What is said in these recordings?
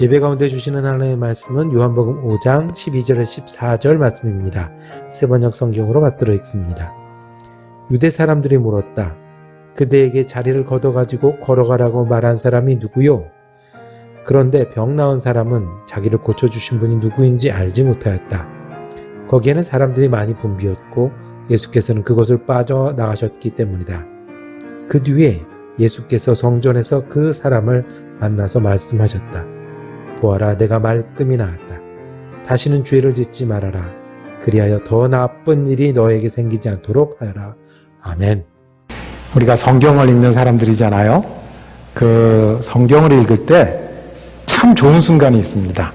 예배 가운데 주시는 하나님의 말씀은 요한복음 5장 12절에서 14절 말씀입니다. 세번역 성경으로 받들어 읽습니다. 유대 사람들이 물었다. 그대에게 자리를 걷어가지고 걸어가라고 말한 사람이 누구요? 그런데 병 나은 사람은 자기를 고쳐주신 분이 누구인지 알지 못하였다. 거기에는 사람들이 많이 붐비었고 예수께서는 그곳을 빠져나가셨기 때문이다. 그 뒤에 예수께서 성전에서 그 사람을 만나서 말씀하셨다. 보아라, 내가 말끔히 나았다. 다시는 죄를 짓지 말아라. 그리하여 더 나쁜 일이 너에게 생기지 않도록 하여라. 아멘. 우리가 성경을 읽는 사람들이잖아요. 그 성경을 읽을 때 참 좋은 순간이 있습니다.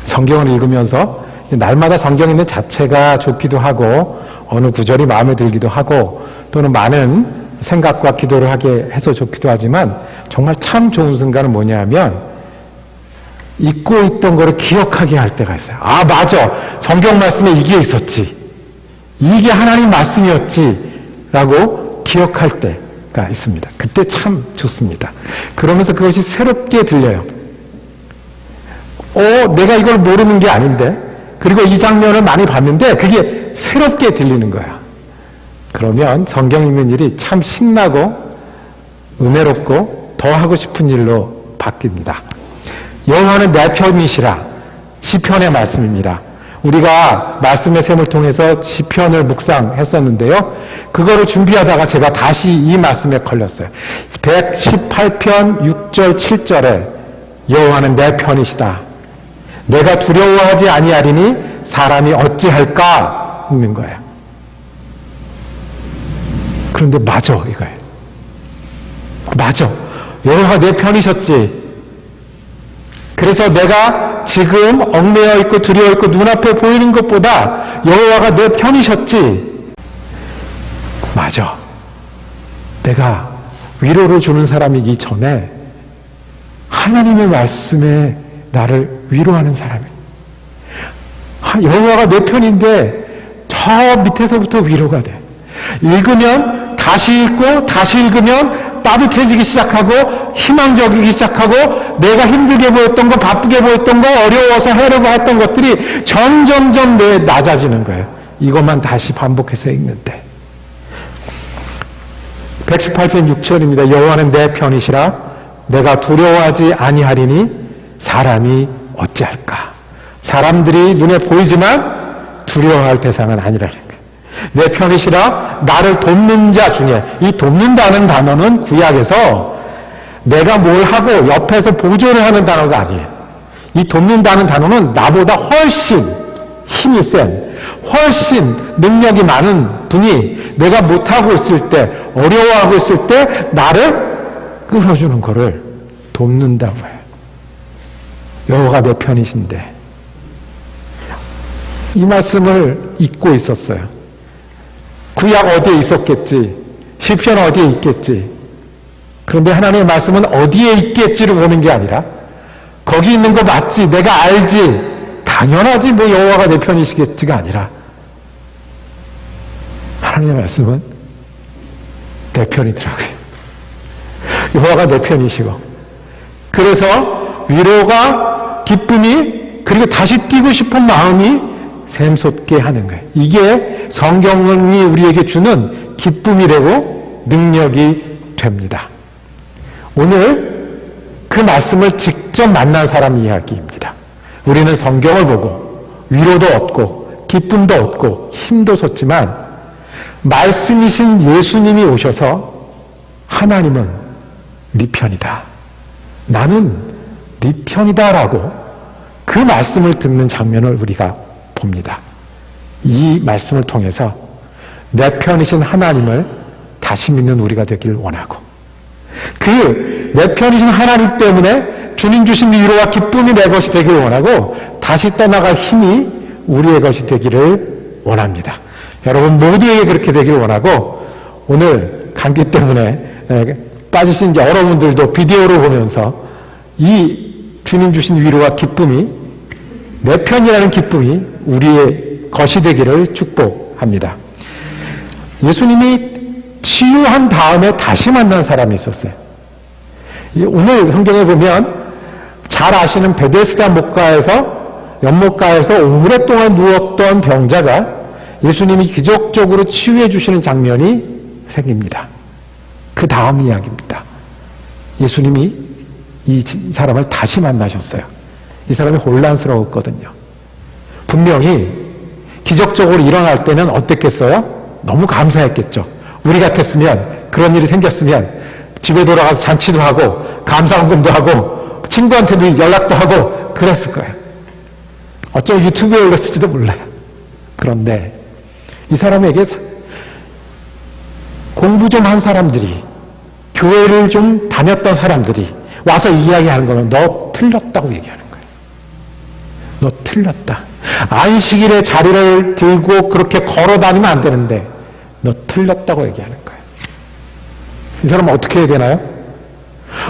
성경을 읽으면서 날마다 성경 읽는 자체가 좋기도 하고 어느 구절이 마음에 들기도 하고 또는 많은 생각과 기도를 하게 해서 좋기도 하지만 정말 참 좋은 순간은 뭐냐 하면 잊고 있던 거를 기억하게 할 때가 있어요. 아, 맞아. 성경 말씀에 이게 있었지. 이게 하나님 말씀이었지. 라고 기억할 때가 있습니다. 그때 참 좋습니다. 그러면서 그것이 새롭게 들려요. 내가 이걸 모르는 게 아닌데, 그리고 이 장면을 많이 봤는데 그게 새롭게 들리는 거야. 그러면 성경 읽는 일이 참 신나고 은혜롭고 더 하고 싶은 일로 바뀝니다. 여호와는 내 편이시라. 시편의 말씀입니다. 우리가 말씀의 셈을 통해서 시편을 묵상했었는데요. 그거를 준비하다가 제가 다시 이 말씀에 걸렸어요. 118편 6절 7절에 여호와는 내 편이시다. 내가 두려워하지 아니하리니 사람이 어찌할까 있는 거예요. 그런데 맞아, 이거예요. 맞아. 여호와가 내 편이셨지. 그래서 내가 지금 얽매여 있고 두려워 있고 눈앞에 보이는 것보다 여호와가 내 편이셨지. 맞아. 내가 위로를 주는 사람이기 전에 하나님의 말씀에 나를 위로하는 사람이에요. 여호와가 내 편인데 저 밑에서부터 위로가 돼. 읽으면 다시 읽고 다시 읽으면 따뜻해지기 시작하고 희망적이기 시작하고 내가 힘들게 보였던 거, 바쁘게 보였던 거, 어려워서 하려고 했던 것들이 점점점 내 낮아지는 거예요. 이것만 다시 반복해서 읽는데. 118편 6절입니다. 여호와는 내 편이시라. 내가 두려워하지 아니하리니 사람이 어찌할까. 사람들이 눈에 보이지만 두려워할 대상은 아니라는 거예요. 내 편이시라. 나를 돕는 자 중에, 이 돕는다는 단어는 구약에서 내가 뭘 하고 옆에서 보조를 하는 단어가 아니에요. 이 돕는다는 단어는 나보다 훨씬 힘이 센, 훨씬 능력이 많은 분이 내가 못하고 있을 때, 어려워하고 있을 때 나를 끌어주는 거를 돕는다고 해요. 여호와가 내 편이신데 이 말씀을 잊고 있었어요. 구약 어디에 있었겠지? 시편 어디에 있겠지? 그런데 하나님의 말씀은 어디에 있겠지를 보는 게 아니라 거기 있는 거 맞지? 내가 알지? 당연하지 뭐 여호와가 내 편이시겠지가 아니라 하나님의 말씀은 내 편이더라고요. 여호와가 내 편이시고 그래서 위로가 기쁨이 그리고 다시 뛰고 싶은 마음이 샘솟게 하는 거예요. 이게 성경이 우리에게 주는 기쁨이 되고 능력이 됩니다. 오늘 그 말씀을 직접 만난 사람 이야기입니다. 우리는 성경을 보고 위로도 얻고 기쁨도 얻고 힘도 솟지만 말씀이신 예수님이 오셔서 하나님은 네 편이다. 나는 네 편이다 라고 그 말씀을 듣는 장면을 우리가 봅니다. 이 말씀을 통해서 내 편이신 하나님을 다시 믿는 우리가 되길 원하고 그 내 편이신 하나님 때문에 주님 주신 위로와 기쁨이 내 것이 되기를 원하고 다시 떠나갈 힘이 우리의 것이 되기를 원합니다. 여러분 모두에게 그렇게 되기를 원하고 오늘 감기 때문에 빠지신 여러분들도 비디오로 보면서 이 주님 주신 위로와 기쁨이 내 편이라는 기쁨이 우리의 것이 되기를 축복합니다. 예수님이 치유한 다음에 다시 만난 사람이 있었어요. 오늘 성경에 보면 잘 아시는 베데스다 연못가에서 오랫동안 누웠던 병자가 예수님이 기적적으로 치유해 주시는 장면이 생깁니다. 그 다음 이야기입니다. 예수님이 이 사람을 다시 만나셨어요. 이 사람이 혼란스러웠거든요. 분명히 기적적으로 일어날 때는 어땠겠어요? 너무 감사했겠죠. 우리 같았으면, 그런 일이 생겼으면 집에 돌아가서 잔치도 하고 감사원금도 하고 친구한테도 연락도 하고 그랬을 거예요. 어쩌면 유튜브에 올렸을지도 몰라요. 그런데 이 사람에게 공부 좀 한 사람들이, 교회를 좀 다녔던 사람들이 와서 이야기하는 거는 너 틀렸다고 얘기하는 거예요. 너 틀렸다. 안식일에 자리를 들고 그렇게 걸어 다니면 안 되는데 너 틀렸다고 얘기하는 거예요. 이 사람은 어떻게 해야 되나요?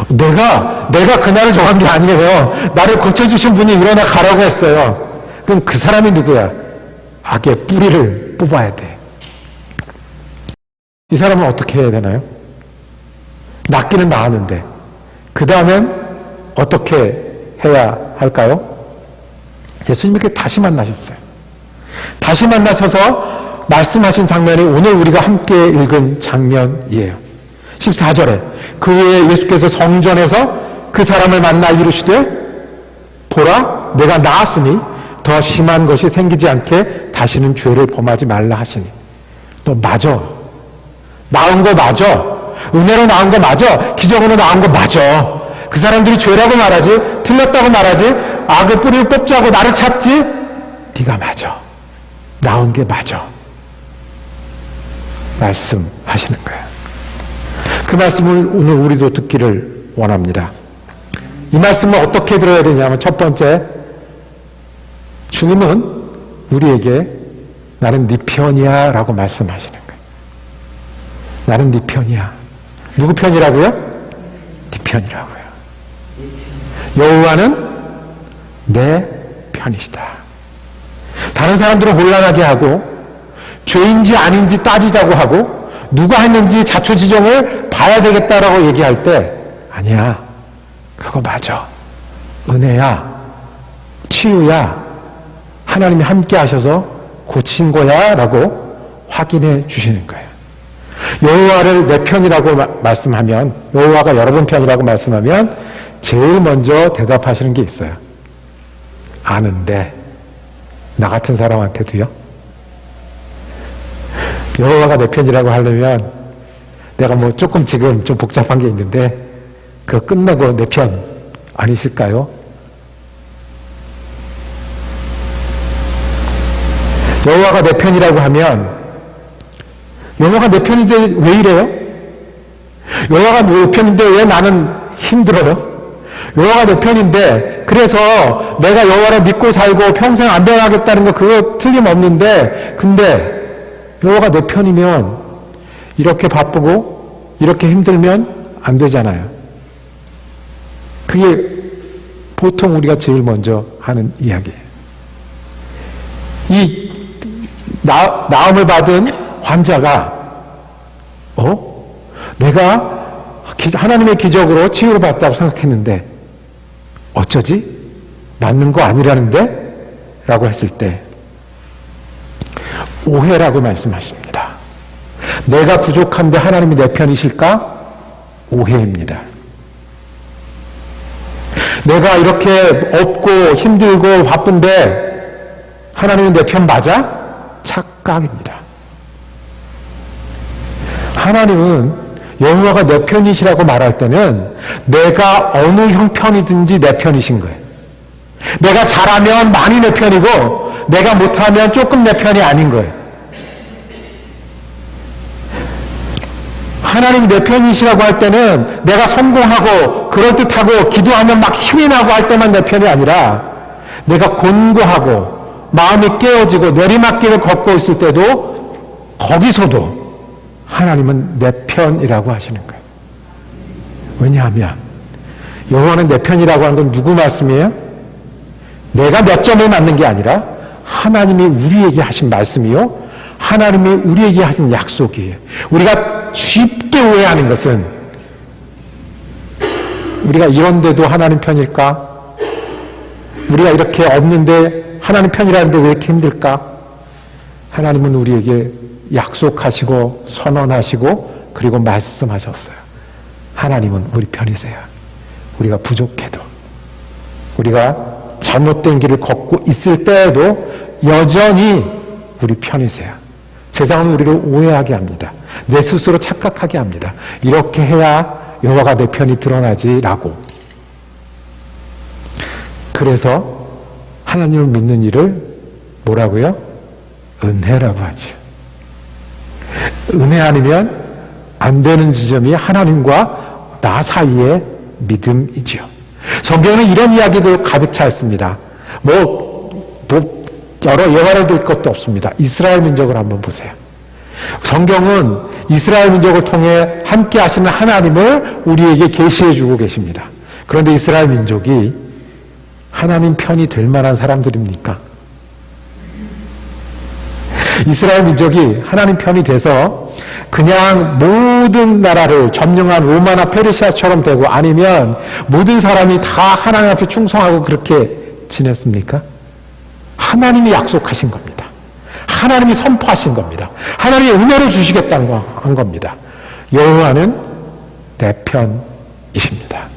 내가 그날을 정한 게 아니에요. 나를 고쳐주신 분이 일어나 가라고 했어요. 그럼 그 사람이 누구야? 악의 뿌리를 뽑아야 돼. 이 사람은 어떻게 해야 되나요? 낫기는 나았는데 그 다음엔 어떻게 해야 할까요? 예수님께 다시 만나셨어요. 다시 만나셔서 말씀하신 장면이 오늘 우리가 함께 읽은 장면이에요. 14절에 그 후에 예수께서 성전에서 그 사람을 만나 이르시되 보라 내가 나았으니 더 심한 것이 생기지 않게 다시는 죄를 범하지 말라 하시니. 너 맞아. 나은 거 맞아. 은혜로 나은 거 맞아. 기적으로 나은 거 맞아. 그 사람들이 죄라고 말하지, 틀렸다고 말하지, 악의 뿌리를 뽑자고 나를 찾지, 네가 맞아. 나은 게 맞아. 말씀하시는 거예요. 그 말씀을 오늘 우리도 듣기를 원합니다. 이 말씀을 어떻게 들어야 되냐면 첫 번째, 주님은 우리에게 나는 네 편이야 라고 말씀하시는 거예요. 나는 네 편이야. 누구 편이라고요? 네 편이라고요. 여호와는 내 편이시다. 다른 사람들은 곤란하게 하고 죄인지 아닌지 따지자고 하고 누가 했는지 자초지종을 봐야 되겠다라고 얘기할 때 아니야. 그거 맞아. 은혜야. 치유야. 하나님이 함께 하셔서 고친 거야 라고 확인해 주시는 거예요. 여호와를 내 편이라고 말씀하면, 여호와가 여러분 편이라고 말씀하면 제일 먼저 대답하시는 게 있어요. 아는데 나 같은 사람한테도요. 여호와가 내 편이라고 하려면 내가 뭐 조금 지금 좀 복잡한 게 있는데 그거 끝나고 내 편 아니실까요? 여호와가 내 편이라고 하면 여호와가 내 편인데 왜 이래요? 여호와가 내 편인데 왜 나는 힘들어요? 여호와가 내 편인데 그래서 내가 여호와를 믿고 살고 평생 안 변하겠다는 거 그거 틀림없는데 근데 여호와가 내 편이면 이렇게 바쁘고 이렇게 힘들면 안 되잖아요. 그게 보통 우리가 제일 먼저 하는 이야기예요. 이 나음을 받은 환자가 내가 하나님의 기적으로 치유를 받았다고 생각했는데 어쩌지? 맞는 거 아니라는데? 라고 했을 때 오해라고 말씀하십니다. 내가 부족한데 하나님이 내 편이실까? 오해입니다. 내가 이렇게 없고 힘들고 바쁜데 하나님은 내 편 맞아? 착각입니다. 하나님은 여호와가 내 편이시라고 말할 때는 내가 어느 형편이든지 내 편이신 거예요. 내가 잘하면 많이 내 편이고 내가 못하면 조금 내 편이 아닌 거예요. 하나님이 내 편이시라고 할 때는 내가 성공하고 그럴듯하고 기도하면 막 힘이 나고 할 때만 내 편이 아니라 내가 곤고하고 마음이 깨어지고 내리막길을 걷고 있을 때도 거기서도 하나님은 내 편이라고 하시는 거예요. 왜냐하면 여호와는 내 편이라고 하는 건 누구 말씀이에요? 내가 몇 점을 맞는 게 아니라 하나님이 우리에게 하신 말씀이요. 하나님이 우리에게 하신 약속이에요. 우리가 쉽게 오해하는 것은 우리가 이런데도 하나님 편일까? 우리가 이렇게 없는데 하나님 편이라는데 왜 이렇게 힘들까? 하나님은 우리에게 약속하시고 선언하시고 그리고 말씀하셨어요. 하나님은 우리 편이세요. 우리가 부족해도, 우리가 잘못된 길을 걷고 있을 때에도 여전히 우리 편이세요. 세상은 우리를 오해하게 합니다. 내 스스로 착각하게 합니다. 이렇게 해야 여호와가 내 편이 드러나지라고. 그래서 하나님을 믿는 일을 뭐라고요? 은혜라고 하죠. 은혜 아니면 안 되는 지점이 하나님과 나 사이의 믿음이죠. 성경에는 이런 이야기들 가득 차 있습니다. 여러 예화를 들 것도 없습니다. 이스라엘 민족을 한번 보세요. 성경은 이스라엘 민족을 통해 함께 하시는 하나님을 우리에게 계시해 주고 계십니다. 그런데 이스라엘 민족이 하나님 편이 될 만한 사람들입니까? 이스라엘 민족이 하나님 편이 돼서 그냥 모든 나라를 점령한 로마나 페르시아처럼 되고 아니면 모든 사람이 다 하나님 앞에 충성하고 그렇게 지냈습니까? 하나님이 약속하신 겁니다. 하나님이 선포하신 겁니다. 하나님이 은혜를 주시겠다는 한 겁니다. 여호와는 내 편이십니다.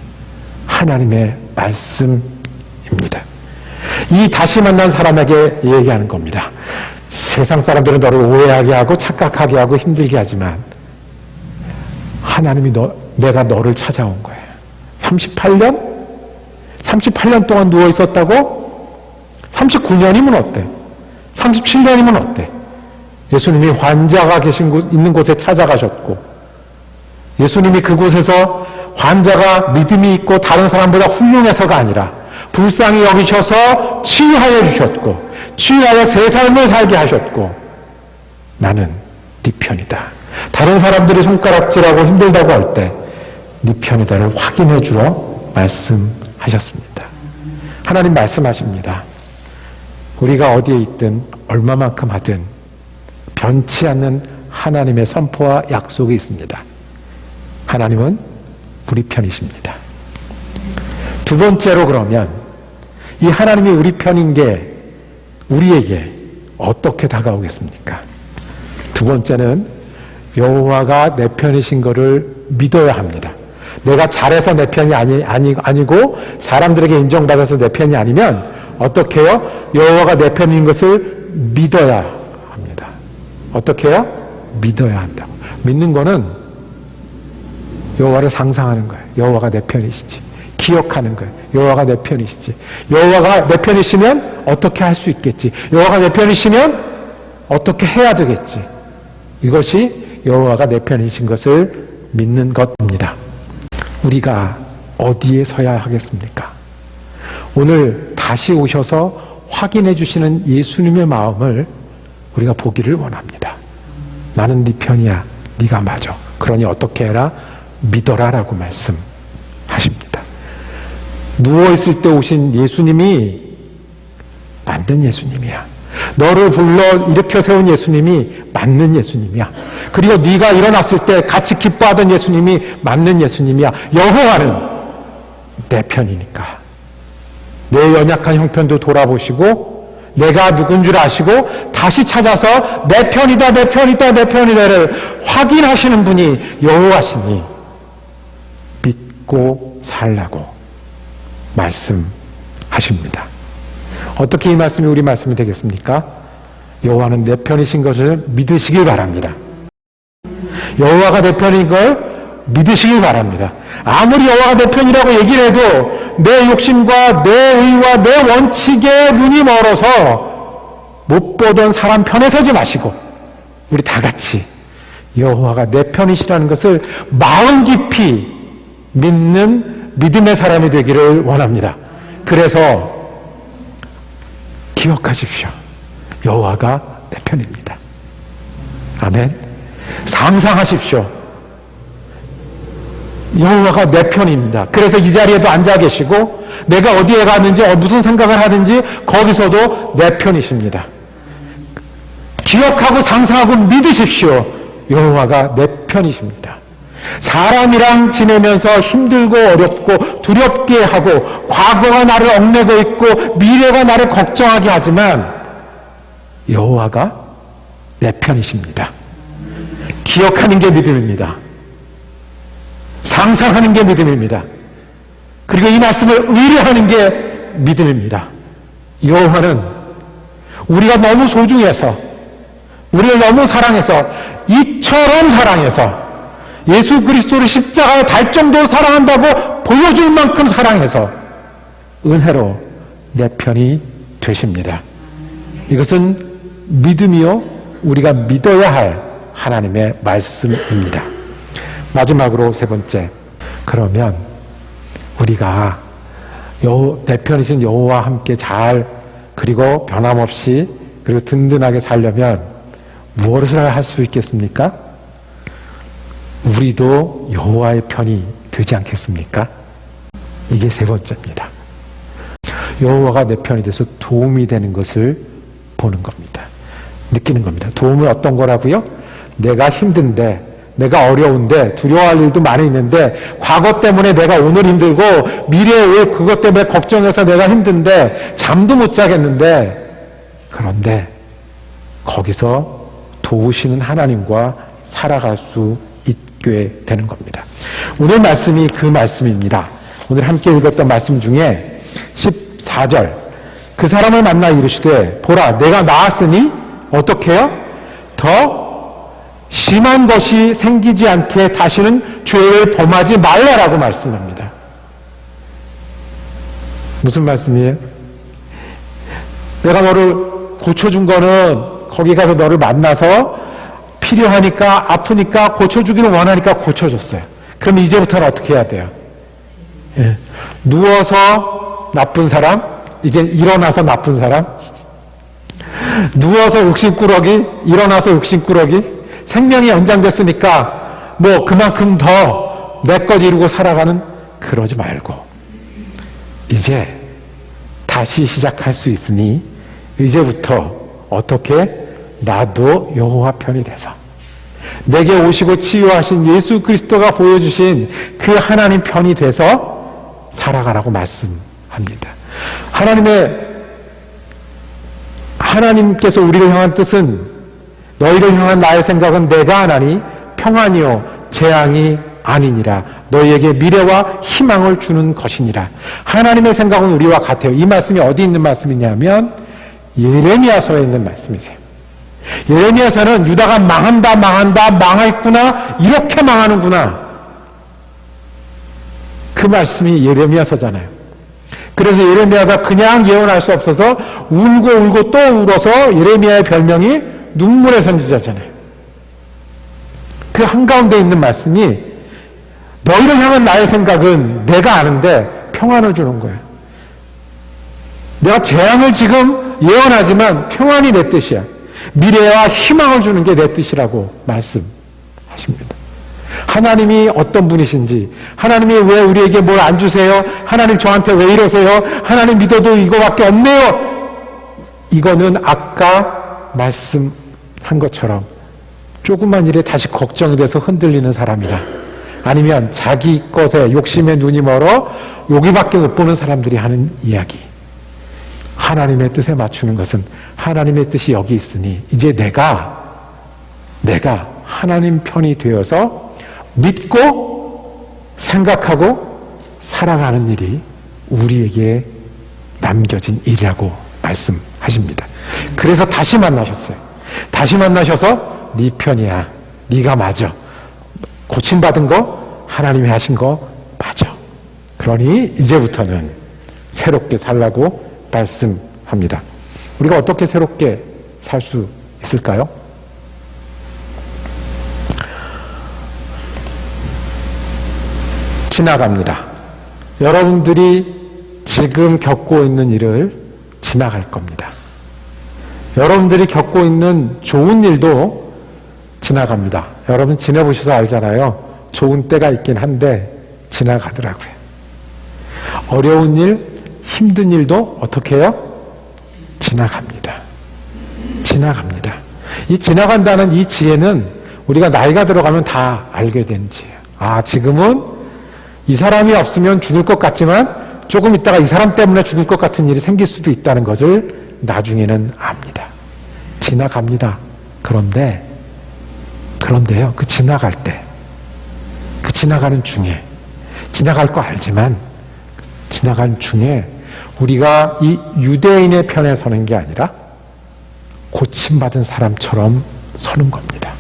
하나님의 말씀입니다. 이 다시 만난 사람에게 얘기하는 겁니다. 세상 사람들은 너를 오해하게 하고 착각하게 하고 힘들게 하지만 하나님이 내가 너를 찾아온 거예요. 38년 동안 누워 있었다고? 39년이면 어때? 37년이면 어때? 예수님이 환자가 있는 곳에 찾아가셨고, 예수님이 그곳에서 환자가 믿음이 있고 다른 사람보다 훌륭해서가 아니라 불쌍히 여기셔서 치유하여 주셨고, 치유하여 새 삶을 살게 하셨고, 나는 네 편이다. 다른 사람들이 손가락질하고 힘들다고 할 때 네 편이다를 확인해 주러 말씀하셨습니다. 하나님 말씀하십니다. 우리가 어디에 있든 얼마만큼 하든 변치 않는 하나님의 선포와 약속이 있습니다. 하나님은 우리 편이십니다. 두 번째로 그러면 이 하나님이 우리 편인 게 우리에게 어떻게 다가오겠습니까? 두 번째는 여호와가 내 편이신 것을 믿어야 합니다. 내가 잘해서 내 편이 아니고 사람들에게 인정받아서 내 편이 아니면 어떻게 해요? 여호와가 내 편인 것을 믿어야 합니다. 어떻게 해요? 믿어야 한다고. 믿는 거는 여호와를 상상하는 거예요. 여호와가 내 편이시지. 기억하는 거예요. 여호와가 내 편이시지. 여호와가 내 편이시면 어떻게 할 수 있겠지. 여호와가 내 편이시면 어떻게 해야 되겠지. 이것이 여호와가 내 편이신 것을 믿는 것입니다. 우리가 어디에 서야 하겠습니까? 오늘 다시 오셔서 확인해 주시는 예수님의 마음을 우리가 보기를 원합니다. 나는 네 편이야. 네가 맞아. 그러니 어떻게 해라? 믿어라라고 말씀하십니다. 누워있을 때 오신 예수님이 맞는 예수님이야. 너를 불러 일으켜 세운 예수님이 맞는 예수님이야. 그리고 네가 일어났을 때 같이 기뻐하던 예수님이 맞는 예수님이야. 여호와는 내 편이니까 내 연약한 형편도 돌아보시고 내가 누군 줄 아시고 다시 찾아서 내 편이다 내 편이다 내 편이다를 확인하시는 분이 여호와시니 믿고 살라고 말씀하십니다. 어떻게 이 말씀이 우리 말씀이 되겠습니까? 여호와는 내 편이신 것을 믿으시길 바랍니다. 여호와가 내 편인 걸 믿으시길 바랍니다. 아무리 여호와가 내 편이라고 얘기를 해도 내 욕심과 내 의와 내 원칙에 눈이 멀어서 못 보던 사람 편에 서지 마시고 우리 다 같이 여호와가 내 편이시라는 것을 마음 깊이 믿는 믿음의 사람이 되기를 원합니다. 그래서 기억하십시오. 여호와가 내 편입니다. 아멘. 상상하십시오. 여호와가 내 편입니다. 그래서 이 자리에도 앉아 계시고 내가 어디에 가든지 무슨 생각을 하든지 거기서도 내 편이십니다. 기억하고 상상하고 믿으십시오. 여호와가 내 편이십니다. 사람이랑 지내면서 힘들고 어렵고 두렵게 하고 과거가 나를 얽매고 있고 미래가 나를 걱정하게 하지만 여호와가 내 편이십니다. 기억하는 게 믿음입니다. 상상하는 게 믿음입니다. 그리고 이 말씀을 의뢰하는 게 믿음입니다. 여호와는 우리가 너무 소중해서, 우리를 너무 사랑해서, 이처럼 사랑해서, 예수 그리스도를 십자가에 달 정도로 사랑한다고 보여줄 만큼 사랑해서 은혜로 내 편이 되십니다. 이것은 믿음이요, 우리가 믿어야 할 하나님의 말씀입니다. 마지막으로 세 번째, 그러면 우리가 내 편이신 여호와와 함께 잘, 그리고 변함없이, 그리고 든든하게 살려면 무엇을 할 수 있겠습니까? 우리도 여호와의 편이 되지 않겠습니까? 이게 세 번째입니다. 여호와가 내 편이 돼서 도움이 되는 것을 보는 겁니다. 느끼는 겁니다. 도움은 어떤 거라고요? 내가 힘든데, 내가 어려운데, 두려워할 일도 많이 있는데, 과거 때문에 내가 오늘 힘들고, 미래에 그것 때문에 걱정해서 내가 힘든데, 잠도 못 자겠는데, 그런데 거기서 도우시는 하나님과 살아갈 수 있게 되는 겁니다. 오늘 말씀이 그 말씀입니다. 오늘 함께 읽었던 말씀 중에 14절, 그 사람을 만나 이르시되 보라 내가 나았으니 어떻게 해요? 더 심한 것이 생기지 않게 다시는 죄를 범하지 말라라고 말씀합니다. 무슨 말씀이에요? 내가 너를 고쳐준 거는 거기 가서 너를 만나서 필요하니까, 아프니까, 고쳐주기를 원하니까 고쳐줬어요. 그럼 이제부터는 어떻게 해야 돼요? 예. 누워서 나쁜 사람, 이제 일어나서 나쁜 사람, 누워서 욕심꾸러기, 일어나서 욕심꾸러기, 생명이 연장됐으니까 뭐 그만큼 더 내 것 이루고 살아가는, 그러지 말고 이제 다시 시작할 수 있으니 이제부터 어떻게? 나도 여호와 편이 돼서 내게 오시고 치유하신 예수 그리스도가 보여주신 그 하나님 편이 돼서 살아가라고 말씀합니다. 하나님께서 우리를 향한 뜻은, 너희를 향한 나의 생각은 내가 하나니 평안이요 재앙이 아니니라, 너희에게 미래와 희망을 주는 것이니라. 하나님의 생각은 우리와 같아요. 이 말씀이 어디 있는 말씀이냐면 예레미야서에 있는 말씀이세요. 예레미야서는 유다가 망한다, 망했구나, 이렇게 망하는구나, 그 말씀이 예레미야서잖아요. 그래서 예레미야가 그냥 예언할 수 없어서 울고 또 울어서 예레미야의 별명이 눈물의 선지자잖아요. 그 한가운데 있는 말씀이, 너희를 향한 나의 생각은 내가 아는데 평안을 주는 거예요. 내가 재앙을 지금 예언하지만 평안이 내 뜻이야. 미래와 희망을 주는 게 내 뜻이라고 말씀하십니다. 하나님이 어떤 분이신지, 하나님이 왜 우리에게 뭘 안 주세요? 하나님 저한테 왜 이러세요? 하나님 믿어도 이거밖에 없네요. 이거는 아까 말씀한 것처럼 조그만 일에 다시 걱정이 돼서 흔들리는 사람이다, 아니면 자기 것에 욕심에 눈이 멀어 여기밖에 못 보는 사람들이 하는 이야기. 하나님의 뜻에 맞추는 것은, 하나님의 뜻이 여기 있으니 이제 내가 하나님 편이 되어서 믿고 생각하고 살아가는 일이 우리에게 남겨진 일이라고 말씀하십니다. 그래서 다시 만나셨어요. 다시 만나셔서 네 편이야, 네가 맞아, 고침받은 거 하나님이 하신 거 맞아, 그러니 이제부터는 새롭게 살라고 말씀합니다. 우리가 어떻게 새롭게 살 수 있을까요? 지나갑니다. 여러분들이 지금 겪고 있는 일을 지나갈 겁니다. 여러분들이 겪고 있는 좋은 일도 지나갑니다. 여러분 지내보셔서 알잖아요. 좋은 때가 있긴 한데 지나가더라고요. 어려운 일, 힘든 일도 어떻게 해요? 지나갑니다. 지나갑니다. 이 지나간다는 이 지혜는 우리가 나이가 들어가면 다 알게 되는 지혜예요. 아, 지금은 이 사람이 없으면 죽을 것 같지만 조금 있다가 이 사람 때문에 죽을 것 같은 일이 생길 수도 있다는 것을 나중에는 압니다. 지나갑니다. 그런데요, 그 지나갈 때, 그 지나가는 중에, 지나갈 거 알지만, 지나가는 중에 우리가 이 유대인의 편에 서는 게 아니라 고침받은 사람처럼 서는 겁니다.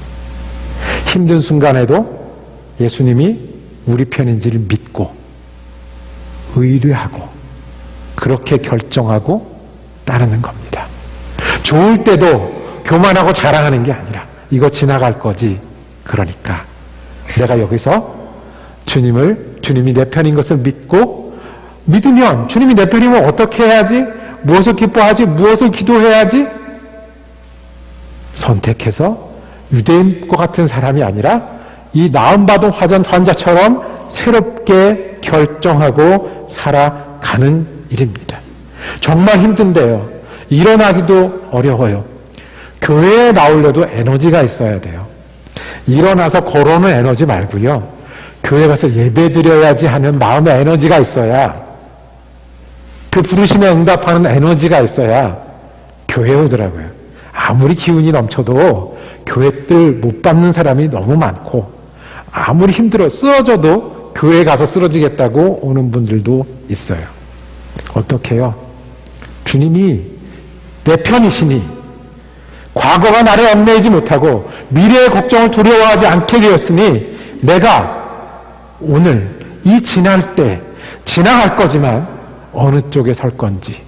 힘든 순간에도 예수님이 우리 편인지를 믿고 의뢰하고 그렇게 결정하고 따르는 겁니다. 좋을 때도 교만하고 자랑하는 게 아니라 이거 지나갈 거지. 그러니까 내가 여기서 주님이 내 편인 것을 믿으면 주님이 내 편이면 어떻게 해야지? 무엇을 기뻐하지? 무엇을 기도해야지? 선택해서 유대인과 같은 사람이 아니라 이 나음받은 환자처럼 새롭게 결정하고 살아가는 일입니다. 정말 힘든데요. 일어나기도 어려워요. 교회에 나오려도 에너지가 있어야 돼요. 일어나서 걸어오는 에너지 말고요. 교회 가서 예배드려야지 하는 마음의 에너지가 있어야, 그 부르심에 응답하는 에너지가 있어야 교회에 오더라고요. 아무리 기운이 넘쳐도 교회들 못 받는 사람이 너무 많고, 아무리 힘들어 쓰러져도 교회에 가서 쓰러지겠다고 오는 분들도 있어요. 어떻게 해요? 주님이 내 편이시니 과거가 나를 얽매이지 못하고 미래의 걱정을 두려워하지 않게 되었으니 내가 오늘 이 지날 때 지나갈 거지만 어느 쪽에 설 건지,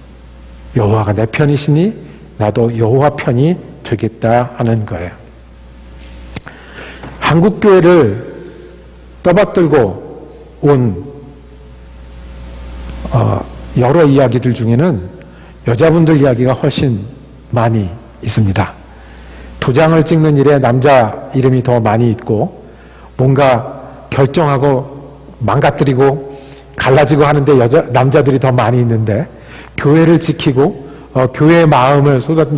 여호와가 내 편이시니 나도 여호와 편이 되겠다 하는 거예요. 한국 교회를 떠받들고 온 여러 이야기들 중에는 여자분들 이야기가 훨씬 많이 있습니다. 도장을 찍는 일에 남자 이름이 더 많이 있고, 뭔가 결정하고 망가뜨리고 갈라지고 하는데 남자들이 더 많이 있는데, 교회를 지키고 교회의 마음을 쏟아진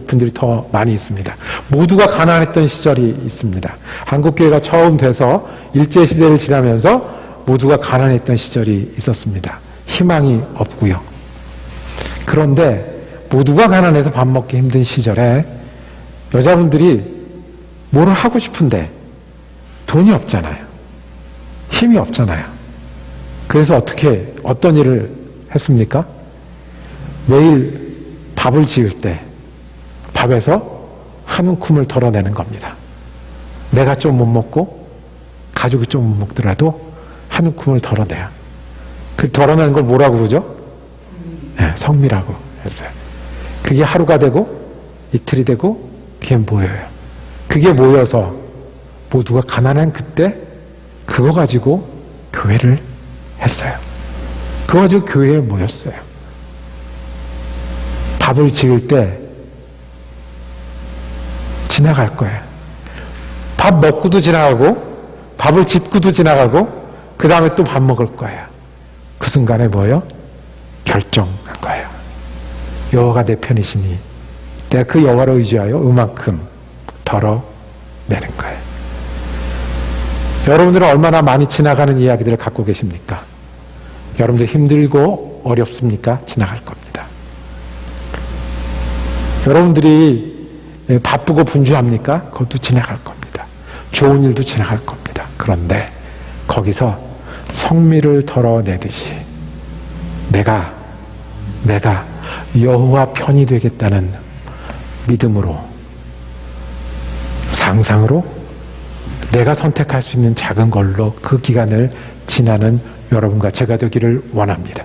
분들이 더 많이 있습니다. 모두가 가난했던 시절이 있습니다. 한국교회가 처음 돼서 일제시대를 지나면서 모두가 가난했던 시절이 있었습니다. 희망이 없고요. 그런데 모두가 가난해서 밥 먹기 힘든 시절에 여자분들이 뭐를 하고 싶은데 돈이 없잖아요. 힘이 없잖아요. 그래서 어떤 일을 했습니까? 매일 밥을 지을 때 밥에서 한 움큼을 덜어내는 겁니다. 내가 좀 못 먹고 가족이 좀 못 먹더라도 한 움큼을 덜어내요. 그 덜어내는 걸 뭐라고 그러죠? 네, 성미라고 했어요. 그게 하루가 되고 이틀이 되고 그게 모여요. 그게 모여서 모두가 가난한 그때 그거 가지고 교회를 했어요. 그거 가지고 교회에 모였어요. 밥을 지을 때 지나갈 거예요. 밥 먹고도 지나가고 밥을 짓고도 지나가고 그 다음에 또 밥 먹을 거예요. 그 순간에 뭐예요? 결정한 거예요. 여호와가 내 편이시니 내가 그 여호와를 의지하여 이만큼 덜어내는 거예요. 여러분들은 얼마나 많이 지나가는 이야기들을 갖고 계십니까? 여러분들 힘들고 어렵습니까? 지나갈 겁니다. 여러분들이 바쁘고 분주합니까? 그것도 지나갈 겁니다. 좋은 일도 지나갈 겁니다. 그런데 거기서 성미를 덜어내듯이 내가 여호와 편이 되겠다는 믿음으로, 상상으로 내가 선택할 수 있는 작은 걸로 그 기간을 지나는 여러분과 제가 되기를 원합니다.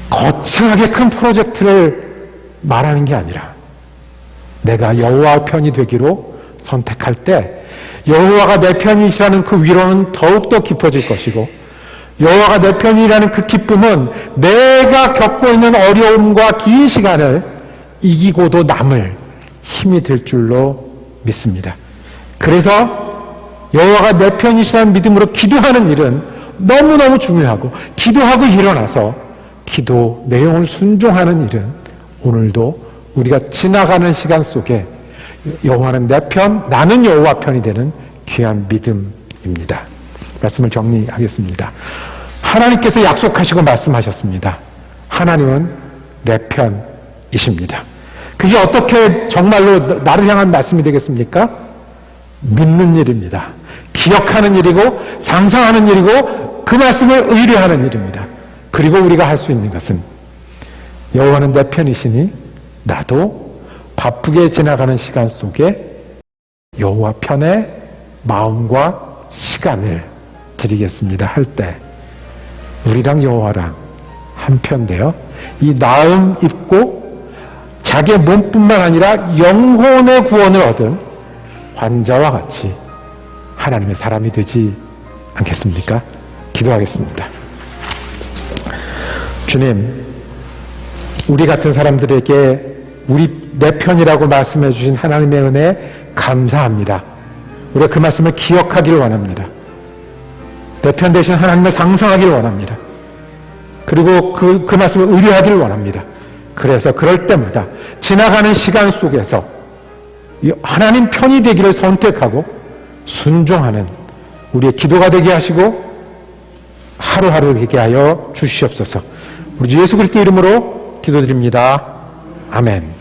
거창하게 큰 프로젝트를 말하는 게 아니라 내가 여호와 편이 되기로 선택할 때 여호와가 내 편이시라는 그 위로는 더욱더 깊어질 것이고, 여호와가 내 편이라는 그 기쁨은 내가 겪고 있는 어려움과 긴 시간을 이기고도 남을 힘이 될 줄로 믿습니다. 그래서 여호와가 내 편이시라는 믿음으로 기도하는 일은 너무너무 중요하고, 기도하고 일어나서 기도 내용을 순종하는 일은 오늘도 우리가 지나가는 시간 속에 여호와는 내 편, 나는 여호와 편이 되는 귀한 믿음입니다. 편입니다. 말씀을 정리하겠습니다. 하나님께서 약속하시고 말씀하셨습니다. 하나님은 내 편이십니다. 그게 어떻게 정말로 나를 향한 말씀이 되겠습니까? 믿는 일입니다. 기억하는 일이고 상상하는 일이고 그 말씀을 의뢰하는 일입니다. 그리고 우리가 할 수 있는 것은 여호와는 내 편이시니 나도 바쁘게 지나가는 시간 속에 여호와 편에 마음과 시간을 드리겠습니다 할 때 우리랑 여호와랑 한편 되어 이 나음 입고 자기의 몸뿐만 아니라 영혼의 구원을 얻은 환자와 같이 하나님의 사람이 되지 않겠습니까? 기도하겠습니다. 주님, 우리 같은 사람들에게 내 편이라고 말씀해 주신 하나님의 은혜 감사합니다. 우리가 그 말씀을 기억하기를 원합니다. 내 편 대신 하나님을 상상하기를 원합니다. 그리고 그 말씀을 의뢰하기를 원합니다. 그래서 그럴 때마다 지나가는 시간 속에서 하나님 편이 되기를 선택하고 순종하는 우리의 기도가 되게 하시고 하루하루 되게 하여 주시옵소서. 우리 주 예수 그리스도 이름으로 기도드립니다. 아멘.